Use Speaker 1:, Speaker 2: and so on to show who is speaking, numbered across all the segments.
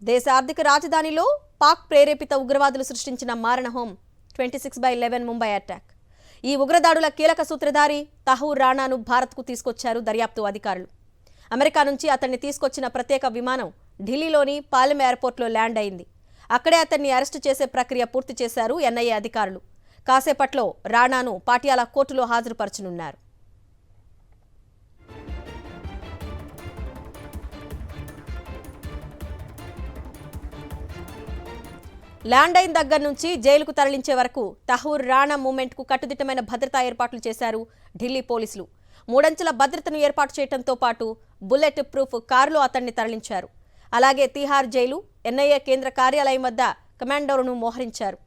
Speaker 1: దేశ ఆర్థిక రాజధానిలో పాక్ ప్రేరేపిత ఉగ్రవాదులు సృష్టించిన మారణహోం 26/11 ముంబై అటాక్. ఈ ఉగ్రదాడుల కీలక సూత్రధారి తహూర్ రాణాను భారత్కు తీసుకొచ్చారు దర్యాప్తు అధికారులు. అమెరికా నుంచి అతన్ని తీసుకొచ్చిన ప్రత్యేక విమానం ఢిల్లీలోని పాలెం ఎయిర్పోర్ట్లో ల్యాండ్ అయింది. అక్కడే అతన్ని అరెస్టు చేసే ప్రక్రియ పూర్తి చేశారు ఎన్ఐఏ అధికారులు. కాసేపట్లో రాణాను పాటియాలా కోర్టులో హాజరుపరచనున్నారు. ల్యాండ్ అయిన దగ్గర నుంచి జైలుకు తరలించే వరకు తహూర్ రాణా మూవ్మెంట్కు కట్టుదిట్టమైన భద్రతా ఏర్పాట్లు చేశారు ఢిల్లీ పోలీసులు. 3 అంచెల భద్రతను ఏర్పాటు చేయడంతో పాటు బుల్లెట్ ప్రూఫ్ కారులో అతన్ని తరలించారు. అలాగే తిహార్ జైలు, ఎన్ఐఏ కేంద్ర కార్యాలయం వద్ద కమాండోలను మోహరించారు.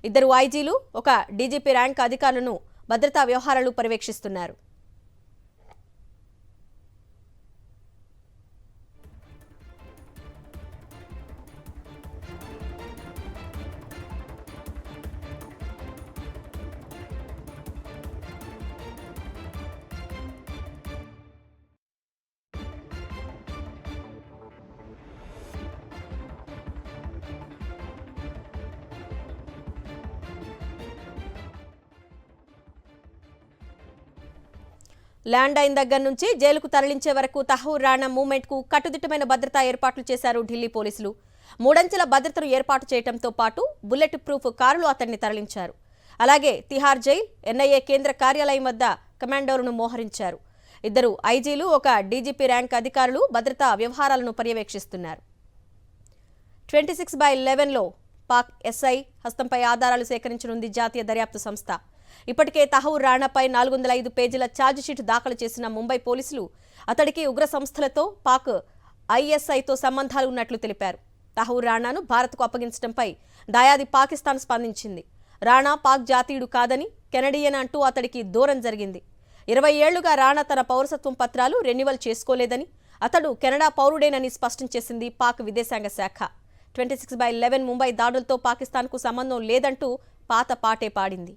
Speaker 1: 2 ఐజీలు, 1 డీజీపీ ర్యాంక్ అధికారులను భద్రతా వ్యవహారాలు పర్యవేక్షిస్తున్నారు. ల్యాండ్ అయిన దగ్గర నుంచి జైలుకు తరలించే వరకు తహూర్ రాణా మూవ్మెంట్కు కట్టుదిట్టమైన భద్రతా ఏర్పాట్లు చేశారు ఢిల్లీ పోలీసులు. 3 అంచెల భద్రతను ఏర్పాటు చేయడంతో పాటు బుల్లెట్ ప్రూఫ్ కారులో అతన్ని తరలించారు. అలాగే తిహార్ జైల్, ఎన్ఐఏ కేంద్ర కార్యాలయం వద్ద కమాండోలను మోహరించారు. 2 ఐజీలు, 1 డీజీపీ ర్యాంక్ అధికారులు భద్రతా వ్యవహారాలను పర్యవేక్షిస్తున్నారు. 26/11లో పాక్ ఎస్ఐ హస్తంపై ఆధారాలు సేకరించనుంది జాతీయ దర్యాప్తు సంస్థ. ఇప్పటికే తహూర్ రాణాపై 405 పేజీల ఛార్జిషీట్ దాఖలు చేసిన ముంబై పోలీసులు అతడికి ఉగ్ర సంస్థలతో పాక్ ఐఎస్ఐతో సంబంధాలు ఉన్నట్లు తెలిపారు. తహూర్ రాణాను భారత్కు అప్పగించడంపై దాయాది పాకిస్తాన్ స్పందించింది. రాణా పాక్ జాతీయుడు కాదని, కెనడియన్ అంటూ అతడికి దూరం జరిగింది. 20 ఏళ్లుగా రాణా తన పౌరసత్వం పత్రాలు రెన్యువల్ చేసుకోలేదని, అతడు కెనడా పౌరుడేనని స్పష్టం చేసింది పాక్ విదేశాంగ శాఖ. 26/11 ముంబై దాడులతో పాకిస్తాన్కు సంబంధం లేదంటూ పాత పాటే పాడింది.